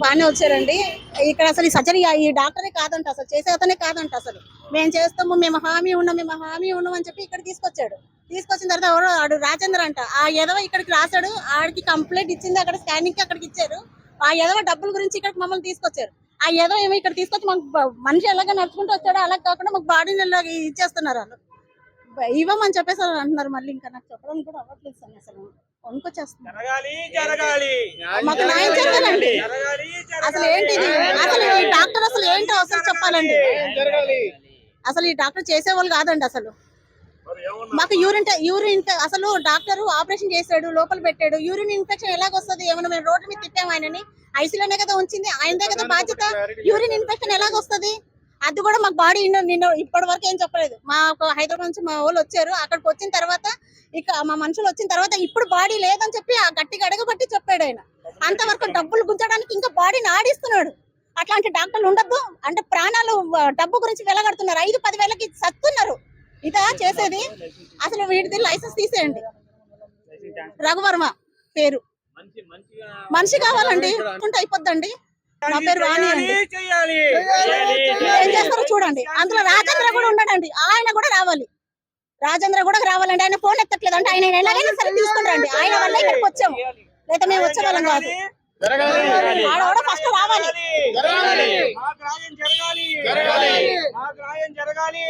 బాగానే వచ్చారండి. ఇక్కడ అసలు ఈ సర్జరీ ఈ డాక్టరే కాదంట, అసలు చేసే అతనే కాదంట. అసలు మేము చేస్తాము, మేము హామీ ఉన్నాం అని చెప్పి ఇక్కడ తీసుకొచ్చాడు. తీసుకొచ్చిన తర్వాత ఎవరో ఆడు రాజేంద్ర అంట, ఆ ఎదవ ఇక్కడికి రాశాడు, ఆడికి కంప్లైంట్ ఇచ్చింది, అక్కడ స్కానింగ్ కి అక్కడికి ఇచ్చారు. ఆ ఎదవ డబ్బుల గురించి ఇక్కడికి మమ్మల్ని తీసుకొచ్చారు. ఆ ఎదవ ఏమో ఇక్కడ తీసుకొచ్చి మాకు మనిషి ఎలాగ నడుచుకుంటూ వచ్చాడో అలా కాకుండా మాకు బాడీని ఇచ్చేస్తున్నారు. వాళ్ళు ఇవ్వమని చెప్పేసి అంటున్నారు. మళ్ళీ ఇంకా నాకు చెప్పడానికి కూడా అవ్వట్లేదు సార్. అసలు వణుకొచ్చేస్తుంది. మాకు న్యాయం జరగాలండి. అసలు ఏంటిది, అసలు ఈ డాక్టర్ అసలు ఏంటో అసలు చెప్పాలండి. అసలు ఈ డాక్టర్ చేసేవాళ్ళు కాదండి. అసలు మాకు యూరిన్ అసలు డాక్టర్ ఆపరేషన్ చేశాడు, లోపల పెట్టాడు. యూరిన్ ఇన్ఫెక్షన్ ఎలాగొస్తుంది? ఏమన్నా మేము రోడ్డు మీద తిప్పాము ఆయనని, ఐసీలోనే కదా ఉంచింది, ఆయనదే కదా బాధ్యత. యూరిన్ ఇన్ఫెక్షన్ ఎలాగొస్తుంది? అది కూడా మాకు బాడీ నిన్న ఇప్పటి వరకు ఏం చెప్పలేదు. మా హైదరాబాద్ నుంచి మా వాళ్ళు వచ్చారు, అక్కడికి వచ్చిన తర్వాత ఇక మా మనుషులు వచ్చిన తర్వాత ఇప్పుడు బాడీ లేదని చెప్పి ఆ గట్టిగా అడగబట్టి చెప్పాడు ఆయన. అంతవరకు డబ్బులు గుంజడానికి ఇంకా బాడీని ఆడిస్తున్నాడు. అట్లాంటి డాక్టర్లు ఉండద్దు అంటే ప్రాణాలు డబ్బు గురించి వెలగడుతున్నారు. 5-10 వేలకి సత్తున్నారు. ఇదా చేసేది? అసలు వీటిది లైసెన్స్ తీసేయండి. రఘువర్మ పేరు మనిషి కావాలండి, అయిపోద్దండి. నా పేరు వాణి అండి. ఏం చేస్తారో చూడండి. అందులో రాజేంద్ర కూడా ఉన్నాడండి, ఆయన కూడా రావాలి. రాజేంద్ర కూడా రావాలండి. ఆయన ఫోన్ ఎత్తట్లేదు అంటే ఆయన ఎలాగైనా సరే తీసుకుంటారండి. ఆయన వల్ల ఇక్కడికి వచ్చాము, లేదా మేము వచ్చే వాళ్ళం కాదు. ఆడ ఫస్ట్ రావాలి. జరగాలి.